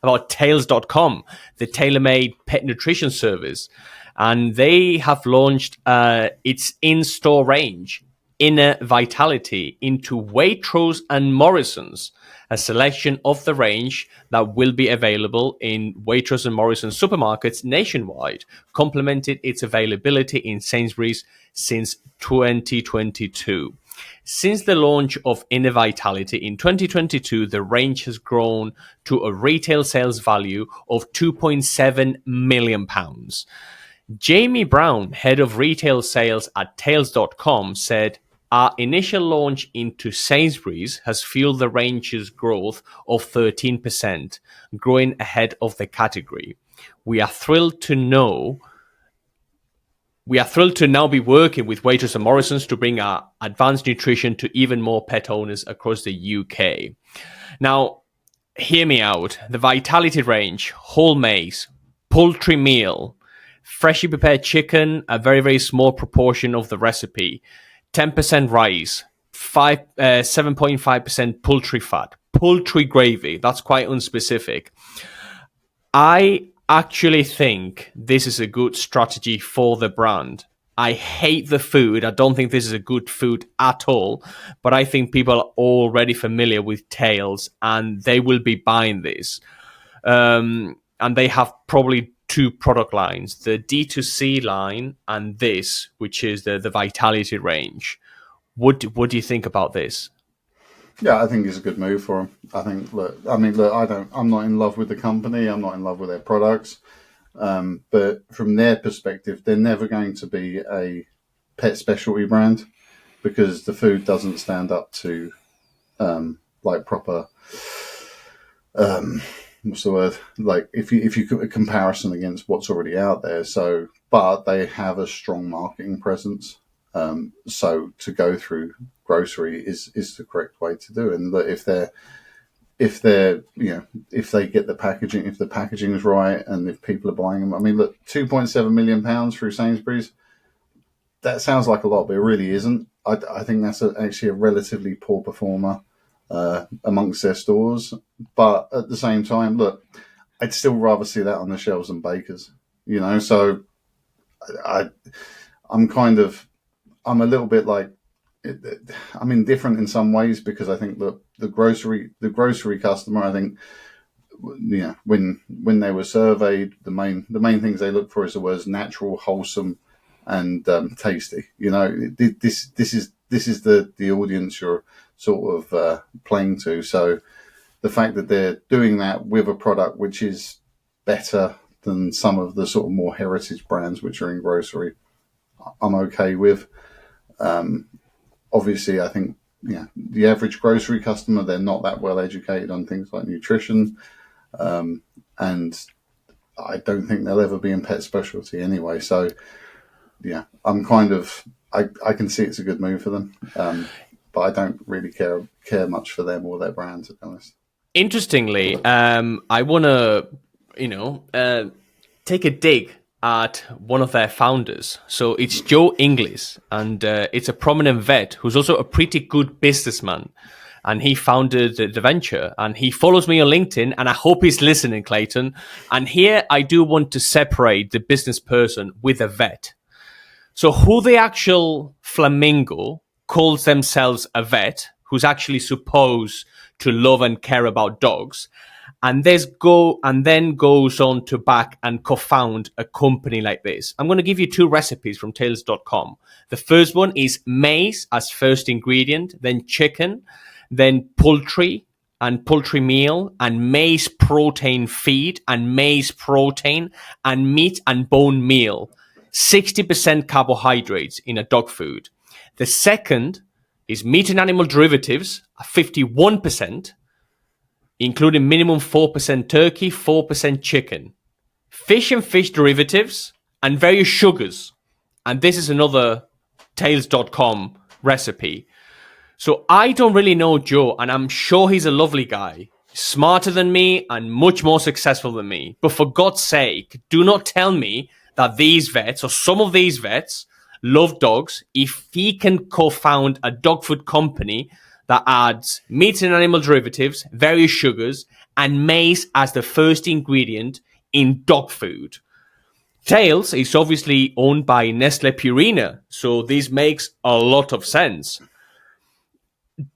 about Tails.com, the tailor-made pet nutrition service. And they have launched its in-store range, Inner Vitality, into Waitrose and Morrison's, a selection of the range that will be available in Waitrose and Morrison's supermarkets nationwide, complemented its availability in Sainsbury's since 2022. Since the launch of Inner Vitality in 2022, the range has grown to a retail sales value of £2.7 million. Jamie Brown, head of retail sales at Tails.com, said, "Our initial launch into Sainsbury's has fueled the range's growth of 13%, growing ahead of the category. We are thrilled to now be working with Waitrose and Morrison's to bring our advanced nutrition to even more pet owners across the UK." Now, hear me out. The Vitality range, whole maize, poultry meal, freshly prepared chicken, a very, very small proportion of the recipe, 10% rice, 7.5% poultry fat, poultry gravy. That's quite unspecific. I actually think this is a good strategy for the brand. I hate the food. I don't think this is a good food at all, but I think people are already familiar with Tails and they will be buying this. And they have probably two product lines, the D2C line and this, which is the Vitality range. What do you think about this? Yeah, I think it's a good move for them. I think, I'm not in love with the company. I'm not in love with their products. But from their perspective, they're never going to be a pet specialty brand because the food doesn't stand up to proper what's the word? Like if you put a comparison against what's already out there. So, but they have a strong marketing presence. So to go through grocery is the correct way to do it. And if they get the packaging, if the packaging is right, and if people are buying them, I mean, look, £2.7 million through Sainsbury's. That sounds like a lot, but it really isn't. I think that's actually a relatively poor performer amongst their stores. But at the same time, look, I'd still rather see that on the shelves than Baker's, So I'm a little bit like, I'm indifferent in some ways because I think that the grocery customer, I think, when they were surveyed, the main things they look for is the words natural, wholesome, and tasty. This is the audience you're sort of playing to. So the fact that they're doing that with a product which is better than some of the sort of more heritage brands which are in grocery, I'm okay with. Obviously, I think the average grocery customer, they're not that well educated on things like nutrition, and I don't think they'll ever be in pet specialty anyway. So, yeah, I'm I can see it's a good move for them, but I don't really care much for them or their brand, to be honest. Interestingly, I want to take a dig at one of their founders. So it's Joe Inglis, and it's a prominent vet who's also a pretty good businessman. And he founded the venture, and he follows me on LinkedIn, and I hope he's listening, Clayton. And here I do want to separate the business person with a vet. So who the actual flamingo calls themselves a vet, who's actually supposed to love and care about dogs, and then goes on to back and co-found a company like this. I'm going to give you two recipes from Tails.com. The first one is maize as first ingredient, then chicken, then poultry and poultry meal, and maize protein feed, and maize protein, and meat and bone meal. 60% carbohydrates in a dog food. The second is meat and animal derivatives, 51%, including minimum 4% turkey, 4% chicken, fish and fish derivatives, and various sugars. And this is another Tails.com recipe. So I don't really know Joe, and I'm sure he's a lovely guy, smarter than me and much more successful than me. But for God's sake, do not tell me that these vets, or some of these vets, love dogs if he can co-found a dog food company that adds meat and animal derivatives, various sugars, and maize as the first ingredient in dog food. Tails is obviously owned by Nestle Purina, so this makes a lot of sense.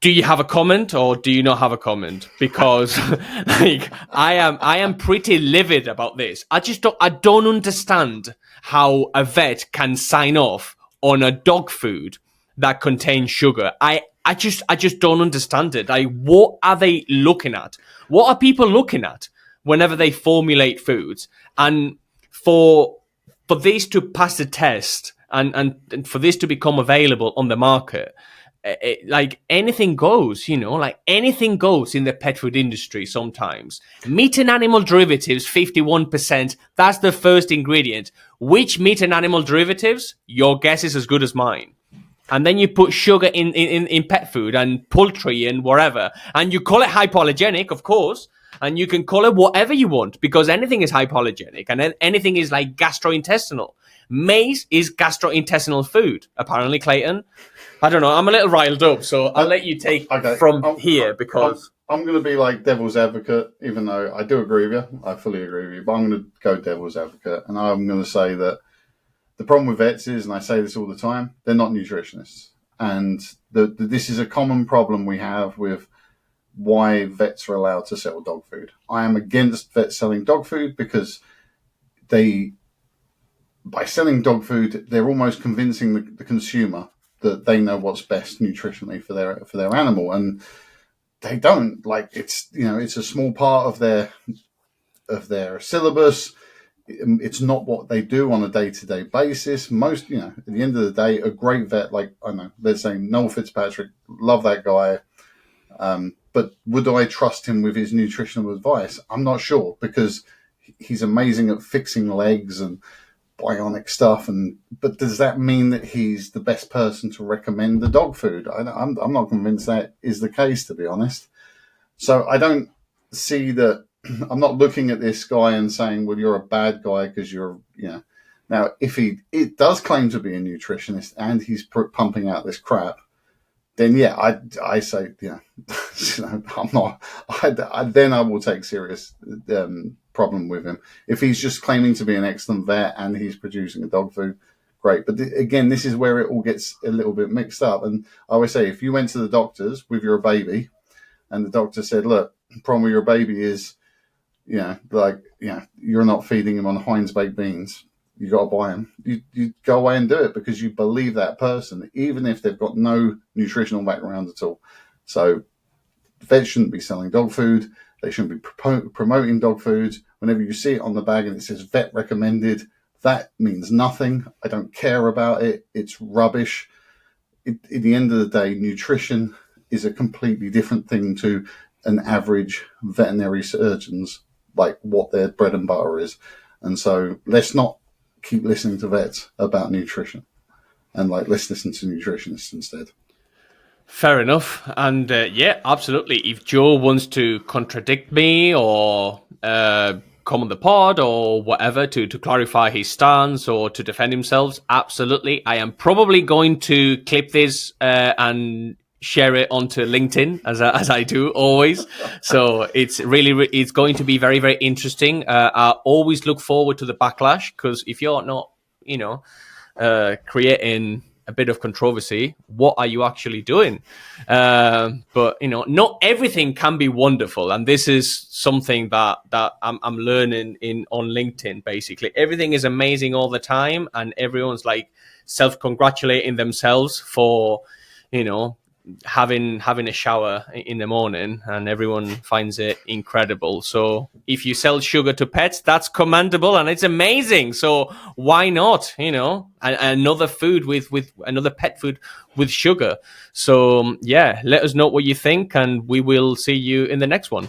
Do you have a comment or do you not have a comment? Because like I am pretty livid about this. I don't understand how a vet can sign off on a dog food that contains sugar. I just don't understand it. Like, what are they looking at? What are people looking at whenever they formulate foods? And for this to pass the test and for this to become available on the market, like anything goes, like anything goes in the pet food industry sometimes. Meat and animal derivatives, 51%. That's the first ingredient. Which meat and animal derivatives? Your guess is as good as mine. And then you put sugar in pet food and poultry and whatever. And you call it hypoallergenic, of course. And you can call it whatever you want because anything is hypoallergenic and anything is like gastrointestinal. Maize is gastrointestinal food, apparently, Clayton. I don't know. I'm a little riled up, so I'll let you take from here because I'm going to be like devil's advocate, even though I do agree with you. I fully agree with you, but I'm going to go devil's advocate, and I'm going to say that the problem with vets is, and I say this all the time, they're not nutritionists, and this is a common problem we have with why vets are allowed to sell dog food. I am against vets selling dog food because by selling dog food, they're almost convincing the consumer that they know what's best nutritionally for their animal, and they don't. Like, it's a small part of their syllabus. It's not what they do on a day-to-day basis. Most, at the end of the day, a great vet, like, I know, let's say Noel Fitzpatrick, love that guy, but would I trust him with his nutritional advice? I'm not sure, because he's amazing at fixing legs and bionic stuff, but does that mean that he's the best person to recommend the dog food? I'm not convinced that is the case, to be honest. So I don't see that. I'm not looking at this guy and saying, well, you're a bad guy because Now, if it does claim to be a nutritionist and he's pumping out this crap, then I say, I'm not. Then I will take serious problem with him. If he's just claiming to be an excellent vet and he's producing a dog food, great. But again, this is where it all gets a little bit mixed up. And I always say, if you went to the doctors with your baby, and the doctor said, "Look, the problem with your baby is, you're not feeding him on Heinz baked beans. You got to buy them." You go away and do it because you believe that person, even if they've got no nutritional background at all. So vets shouldn't be selling dog food. They shouldn't be promoting dog food. Whenever you see it on the bag and it says vet recommended, that means nothing. I don't care about it. It's rubbish. At the end of the day, nutrition is a completely different thing to an average veterinary surgeon's, like what their bread and butter is. And so let's not keep listening to vets about nutrition, and let's listen to nutritionists instead. Fair enough. And absolutely. If Joe wants to contradict me or come on the pod or whatever to clarify his stance or to defend himself, absolutely. I am probably going to clip this and share it onto LinkedIn as I do always. So it's it's going to be very, very interesting. I always look forward to the backlash because if you're not, creating a bit of controversy, what are you actually doing? But not everything can be wonderful, and this is something that I'm learning on LinkedIn. Basically, everything is amazing all the time, and everyone's like self-congratulating themselves for having a shower in the morning, and everyone finds it incredible. So if you sell sugar to pets, that's commendable and it's amazing. So why not, another food with another pet food with sugar. So let us know what you think, and we will see you in the next one.